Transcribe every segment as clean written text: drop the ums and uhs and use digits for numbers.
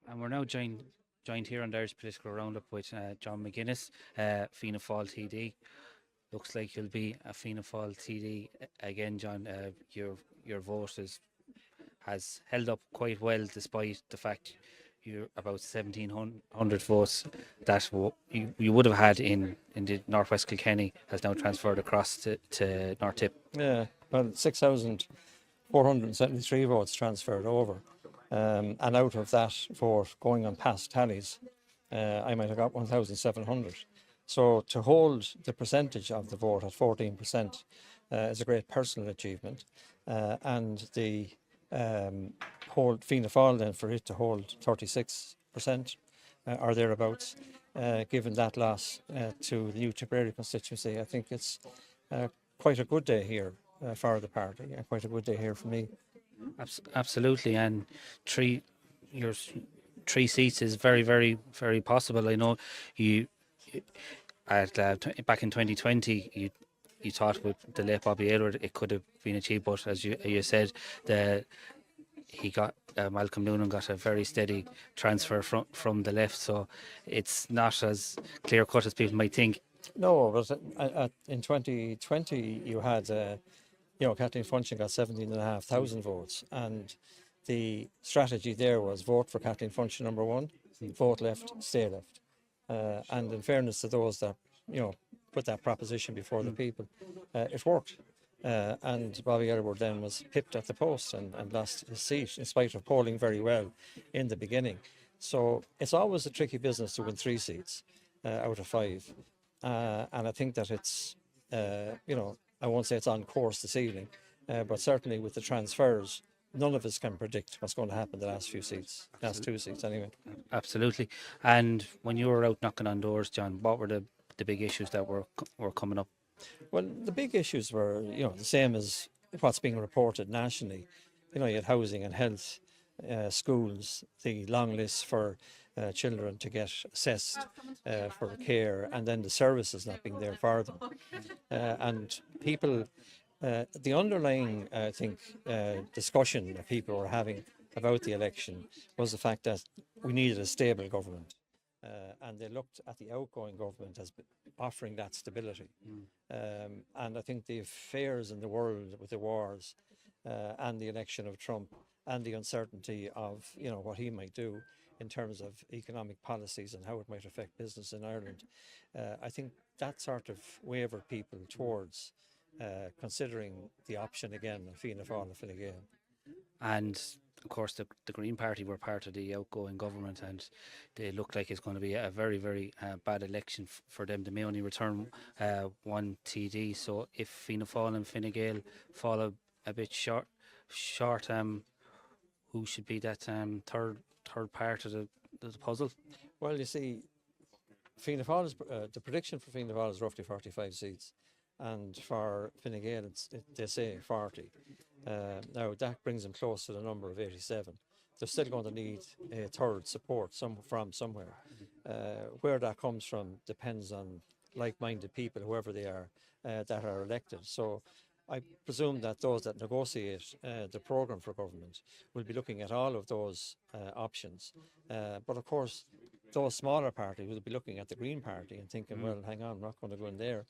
And we're now joined here on the Irish Political Roundup with John McGuinness, Fianna Fáil TD. Looks like you'll be a Fianna Fáil TD again, John. Your vote has held up quite well despite the fact you're about 1,700 votes that you would have had in the northwest Kilkenny has now transferred across to North Tip. Yeah, well, 6,473 votes transferred over. And out of that vote going on past tallies, I might have got 1,700. So to hold the percentage of the vote at 14% is a great personal achievement. And the hold Fianna Fáil then for it to hold 36% or thereabouts, given that loss to the New Tipperary constituency, I think it's quite a good day here for the party, and quite a good day here for me. Absolutely, and three your three seats is very, very, very possible. I know you at back in 2020 you thought with the late Bobby Aylward it could have been achieved, but as you said, he got Malcolm Noonan got a very steady transfer from the left, so it's not as clear cut as people might think. No, but in 2020 you had Kathleen Funchion got 17,500 votes, and the strategy there was vote for Kathleen Funchion number one, vote left, stay left. And in fairness to those that put that proposition before the people, it worked. And Bobby Aylward then was pipped at the post and lost his seat in spite of polling very well in the beginning. So it's always a tricky business to win 3 seats out of 5. And I think that it's, I won't say it's on course this evening, but certainly with the transfers, none of us can predict what's going to happen the last 2 seats anyway. Absolutely. And when you were out knocking on doors, John, what were the big issues that were coming up? Well, the big issues were, the same as what's being reported nationally. You had housing and health, schools, the long lists for children to get assessed for care, and then the services not being there for them. And people, the underlying, I think, discussion that people were having about the election was the fact that we needed a stable government. And they looked at the outgoing government as offering that stability. And I think the affairs in the world with the wars and the election of Trump and the uncertainty of what he might do in terms of economic policies and how it might affect business in Ireland, I think that sort of wavered people towards considering the option again of Fianna Fáil and Fine Gael. And of course the Green Party were part of the outgoing government, and they look like it's going to be a very, very bad election for them. They may only return one TD, so if Fianna Fáil and Fine Gael fall a bit short, who should be that third part of the puzzle? Well, you see, Fianna Fáil is, the prediction for Fianna Fáil is roughly 45 seats, and for Fine Gael they say 40. Now that brings them close to the number of 87. They're still going to need a third support from somewhere. Where that comes from depends on like-minded people, whoever they are, that are elected. So I presume that those that negotiate the programme for government will be looking at all of those options. But of course, those smaller parties will be looking at the Green Party and thinking, well, hang on, we're not going to go in there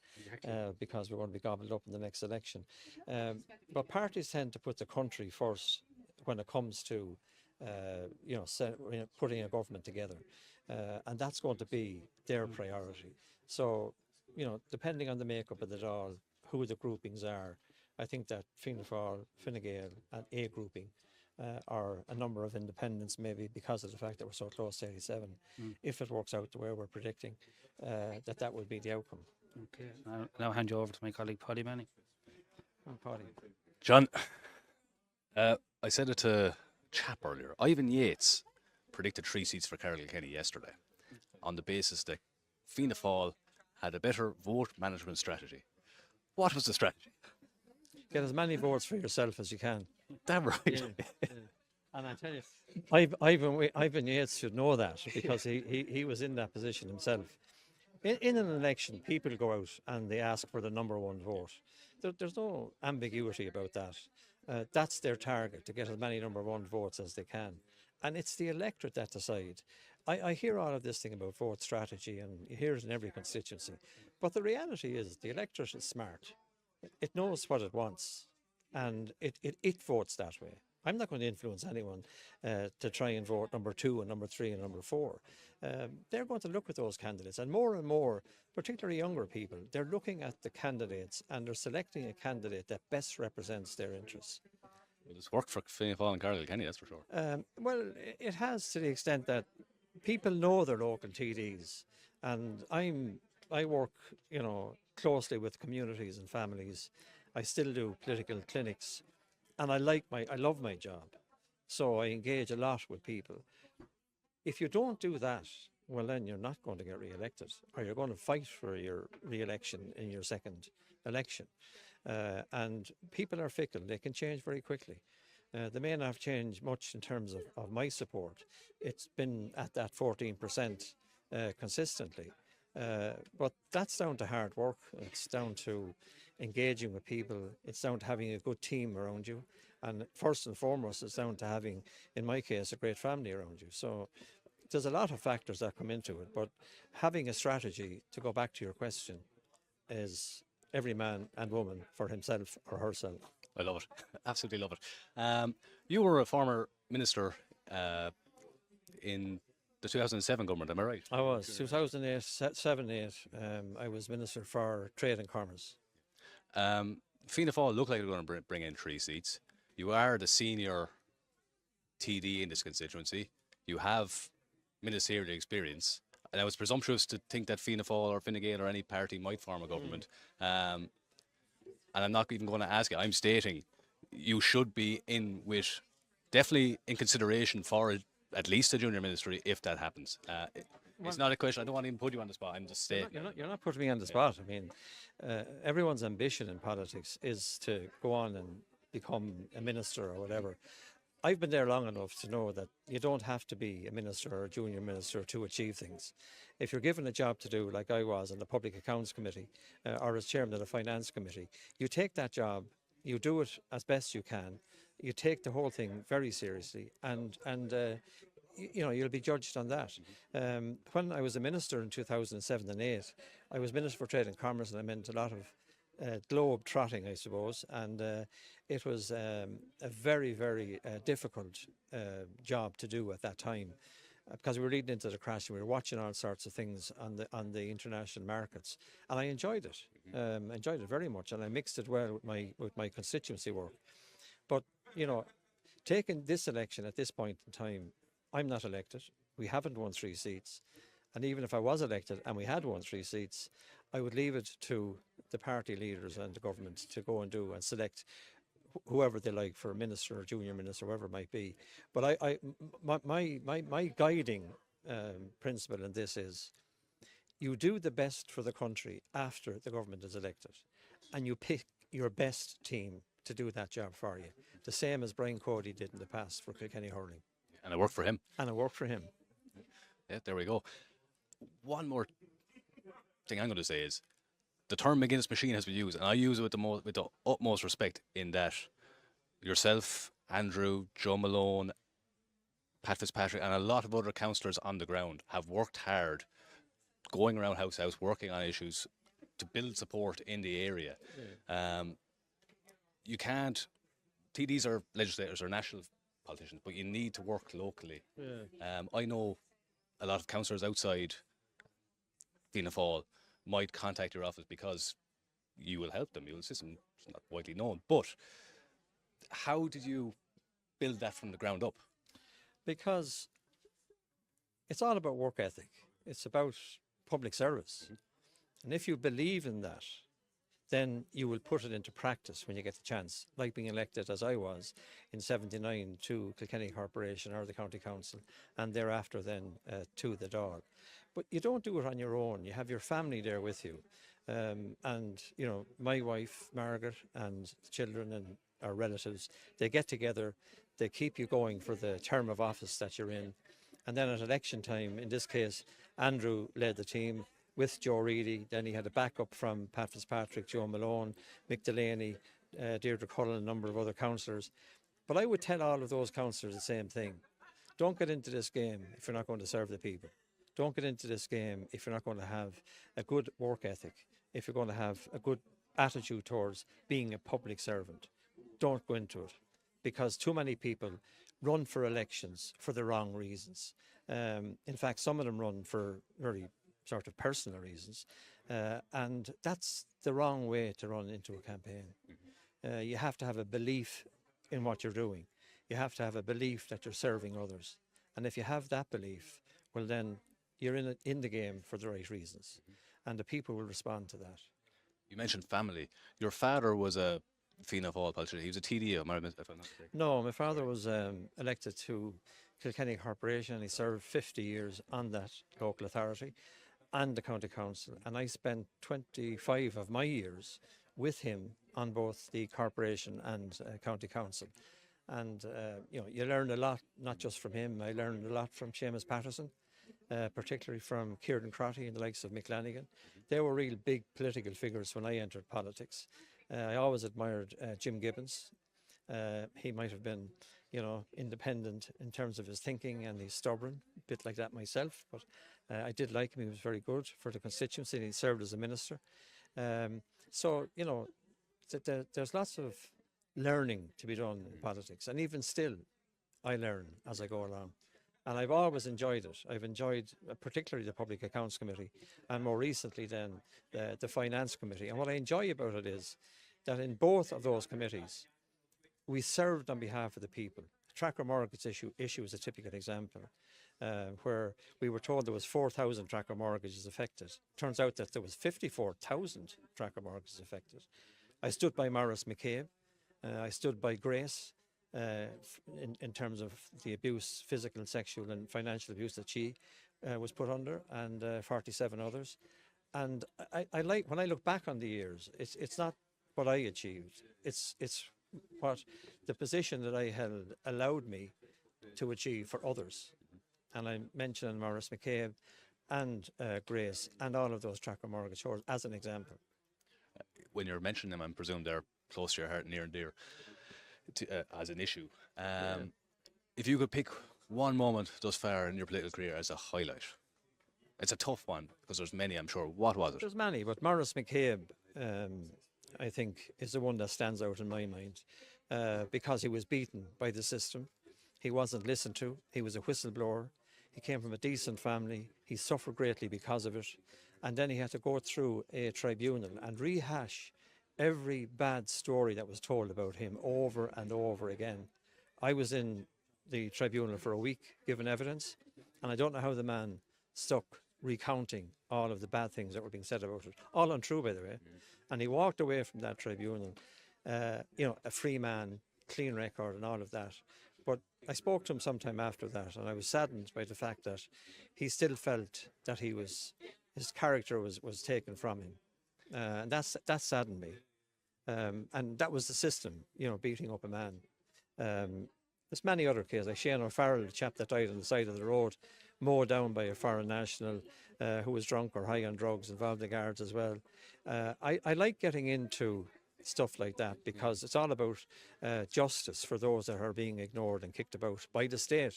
because we're going to be gobbled up in the next election. But parties tend to put the country first when it comes to putting a government together. And that's going to be their priority. So, depending on the makeup of it all, who the groupings are, I think that Fianna Fáil, Fine Gael and a grouping or a number of independents, maybe because of the fact that we're so close to 87, if it works out the way we're predicting, that would be the outcome. Okay, I'll now hand you over to my colleague Paidi Manning. Paidi. John, I said it to chap earlier. Ivan Yates predicted 3 seats for Kilkenny yesterday on the basis that Fianna Fáil had a better vote management strategy. What was the strategy? Get as many votes for yourself as you can. Damn right. Yeah. And I tell you, Ivan Yates should know that because he was in that position himself. In an election, people go out and they ask for the number one vote. There's no ambiguity about that. That's their target, to get as many number one votes as they can. And it's the electorate that decide. I hear all of this thing about vote strategy, and you hear it in every constituency. But the reality is the electorate is smart. It knows what it wants, and it votes that way. I'm not going to influence anyone to try and vote number 2 and number 3 and number 4. They're going to look at those candidates, and more, particularly younger people, they're looking at the candidates and they're selecting a candidate that best represents their interests. Well, it's worked for Fianna Fáil and Kilkenny, that's for sure. Well, it has, to the extent that people know their local TDs, and I work, closely with communities and families. I still do political clinics, and I love my job, so I engage a lot with people. If you don't do that, well, then you're not going to get re-elected, or you're going to fight for your re-election in your second election. And people are fickle; they can change very quickly. They may not have changed much in terms of my support. It's been at that 14% consistently. But that's down to hard work. It's down to engaging with people. It's down to having a good team around you. And first and foremost, it's down to having, in my case, a great family around you. So there's a lot of factors that come into it. But having a strategy, to go back to your question, is every man and woman for himself or herself. I love it. Absolutely love it. You were a former minister in the 2007 government, am I right? I was. 2008, 7-8, I was Minister for Trade and Commerce. Fianna Fáil look like they're going to bring in 3 seats. You are the senior TD in this constituency. You have ministerial experience. And I was presumptuous to think that Fianna Fáil or Fine Gael or any party might form a government. And I'm not even going to ask you. I'm stating you should be in with, definitely in consideration for at least a junior ministry if that happens. It's not a question. I don't want to even put you on the spot. I'm just stating. You're not putting me on the spot. I mean, everyone's ambition in politics is to go on and become a minister or whatever. I've been there long enough to know that you don't have to be a minister or a junior minister to achieve things. If you're given a job to do, like I was in the Public Accounts Committee or as chairman of the Finance Committee, you take that job, you do it as best you can, you take the whole thing very seriously, and you'll be judged on that. When I was a minister in 2007 and 8, I was Minister for Trade and Commerce, and I meant a lot of globe trotting, I suppose, and it was a very, very difficult job to do at that time, because we were leading into the crash and we were watching all sorts of things on the international markets, and I enjoyed it. Enjoyed it very much, and I mixed it well with my constituency work. But taking this election at this point in time, I'm not elected. We haven't won 3 seats, and even if I was elected and we had won 3 seats, I would leave it to the party leaders and the government to go and do and select whoever they like for a minister or junior minister, whoever it might be. But my guiding principle in this is you do the best for the country after the government is elected, and you pick your best team to do that job for you. The same as Brian Cody did in the past for Kilkenny hurling. And it worked for him. And it worked for him. Yeah, there we go. One more thing I'm going to say is the term McGuinness machine has been used, and I use it with the utmost respect, in that yourself, Andrew, Joe Malone, Pat Fitzpatrick, and a lot of other councillors on the ground have worked hard, going around house to house, working on issues to build support in the area. Yeah. You can't, TDs are legislators or national politicians, but you need to work locally. Yeah. I know a lot of councillors outside Fianna Fáil might contact your office because you will help them. You'll assist them. It's not widely known. But how did you build that from the ground up? Because it's all about work ethic. It's about public service. Mm-hmm. And if you believe in that, then you will put it into practice when you get the chance, like being elected as I was in 79 to Kilkenny Corporation or the County Council, and thereafter then to the Dáil. But you don't do it on your own. You have your family there with you. And, my wife, Margaret, and the children and our relatives, they get together, they keep you going for the term of office that you're in. And then at election time, in this case, Andrew led the team with Joe Reedy. Then he had a backup from Pat Fitzpatrick, Joe Malone, Mick Delaney, Deirdre Cullen, a number of other councillors. But I would tell all of those councillors the same thing. Don't get into this game if you're not going to serve the people. Don't get into this game if you're not going to have a good work ethic, if you're going to have a good attitude towards being a public servant. Don't go into it, because too many people run for elections for the wrong reasons. In fact, some of them run for very sort of personal reasons, and that's the wrong way to run into a campaign. You have to have a belief in what you're doing. You have to have a belief that you're serving others. And if you have that belief, well then you're in the game for the right reasons. And the people will respond to that. You mentioned family. Your father was a Fianna Fáil politician. He was a TD, if I'm not mistaken. No, my father was elected to Kilkenny Corporation. He served 50 years on that local authority and the county council. And I spent 25 of my years with him on both the corporation and county council. And you learn a lot, not just from him. I learned a lot from Seamus Patterson, particularly from Kieran Crotty and the likes of Mick Lanigan. They were real big political figures when I entered politics. I always admired Jim Gibbons. He might have been, independent in terms of his thinking, and he's stubborn, a bit like that myself. But I did like him. He was very good for the constituency. He served as a minister. There's lots of learning to be done in politics, and even still I learn as I go along, and I've always enjoyed it. I've enjoyed particularly the Public Accounts Committee, and more recently then the Finance Committee. And what I enjoy about it is that in both of those committees we served on behalf of the people. The tracker mortgage issue is a typical example, where we were told there was 4,000 tracker mortgages affected. Turns out that there was 54,000 tracker mortgages affected. I stood by Maurice McCabe. I stood by Grace in terms of the abuse, physical, sexual and financial abuse that she was put under, and 47 others. And I like, when I look back on the years, it's not what I achieved, it's what the position that I held allowed me to achieve for others. And I mentioned Maurice McCabe and Grace and all of those tracker mortgage holders as an example. When you're mentioning them, I presume they're close to your heart, near and dear as an issue. If you could pick one moment thus far in your political career as a highlight, it's a tough one because there's many, I'm sure. What was it? There's many, but Maurice McCabe, I think, is the one that stands out in my mind, because he was beaten by the system. He wasn't listened to. He was a whistleblower. He came from a decent family. He suffered greatly because of it. And then he had to go through a tribunal and rehash every bad story that was told about him over and over again. I was in the tribunal for a week giving evidence, and I don't know how the man stuck recounting all of the bad things that were being said about it. All untrue, by the way. And he walked away from that tribunal, a free man, clean record and all of that. But I spoke to him sometime after that, and I was saddened by the fact that he still felt that his character was taken from him. And that saddened me. And that was the system, beating up a man. There's many other cases, like Shane O'Farrell, the chap that died on the side of the road, mowed down by a foreign national who was drunk or high on drugs, involved the guards as well. I like getting into stuff like that because it's all about justice for those that are being ignored and kicked about by the state.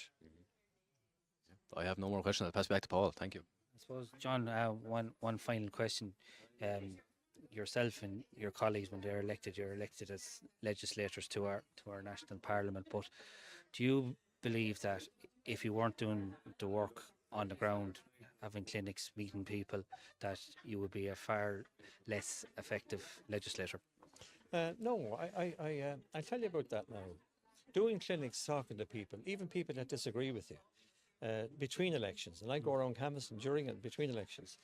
I have no more questions. I'll pass back to Paul. Thank you. I suppose, John, one final question. Yourself and your colleagues, when you're elected as legislators to our national parliament. But do you believe that if you weren't doing the work on the ground, having clinics, meeting people, that you would be a far less effective legislator? No, I'll tell you about that now. Doing clinics, talking to people, even people that disagree with you, between elections, and I go around canvassing during and between elections,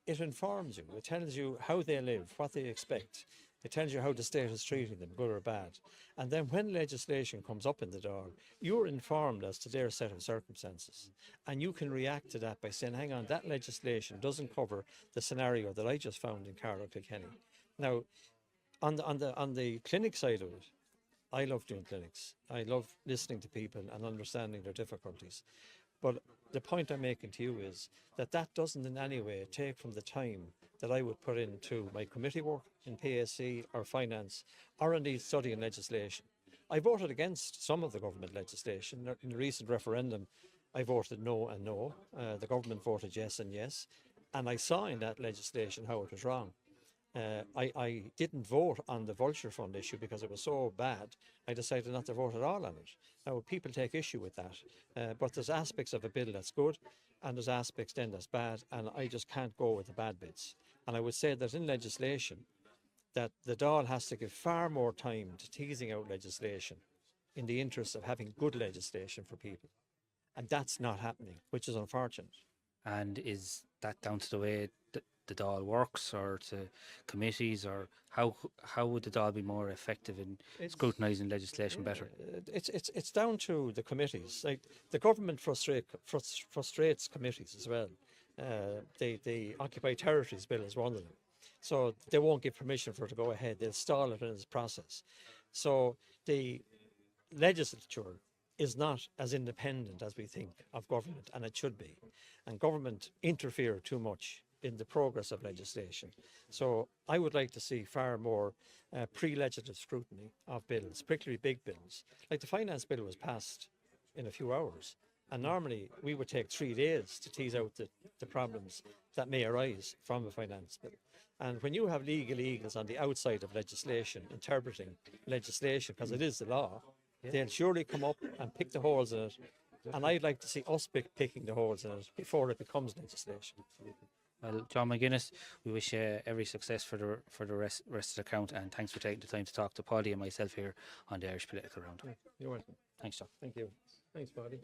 it informs you. It tells you how they live, what they expect. It tells you how the state is treating them, good or bad. And then when legislation comes up in the door, you're informed as to their set of circumstances. And you can react to that by saying, hang on, that legislation doesn't cover the scenario that I just found in Carlow, Kilkenny. Now, on the clinic side of it, I love doing clinics. I love listening to people and understanding their difficulties. But the point I'm making to you is that doesn't in any way take from the time that I would put into my committee work in PSC or finance, or indeed studying legislation. I voted against some of the government legislation. In the recent referendum, I voted no and no. The government voted yes and yes. And I saw in that legislation how it was wrong. I didn't vote on the vulture fund issue because it was so bad. I decided not to vote at all on it. Now, people take issue with that, but there's aspects of a bill that's good and there's aspects then that's bad, and I just can't go with the bad bits. And I would say that in legislation, that the Dáil has to give far more time to teasing out legislation in the interest of having good legislation for people. And that's not happening, which is unfortunate. And is that down to the way the Dáil works, or to committees, or how would the Dáil be more effective in scrutinising legislation better? It's down to the committees. Like, the government frustrates committees as well. The Occupy Territories Bill is one of them. So they won't give permission for it to go ahead. They'll stall it in its process. So the legislature is not as independent as we think of government, and it should be. And government interfere too much in the progress of legislation. So I would like to see far more pre-legislative scrutiny of bills, particularly big bills. Like the finance bill was passed in a few hours, and normally we would take 3 days to tease out the problems that may arise from a finance bill. And when you have legal eagles on the outside of legislation, interpreting legislation, because it is the law, they'll surely come up and pick the holes in it. And I'd like to see us picking the holes in it before it becomes legislation. Well, John McGuinness, we wish you every success for the rest of the count, and thanks for taking the time to talk to Paidi and myself here on the Irish Political Roundup. You're welcome. Thanks, John. Thank you. Thanks, Paidi.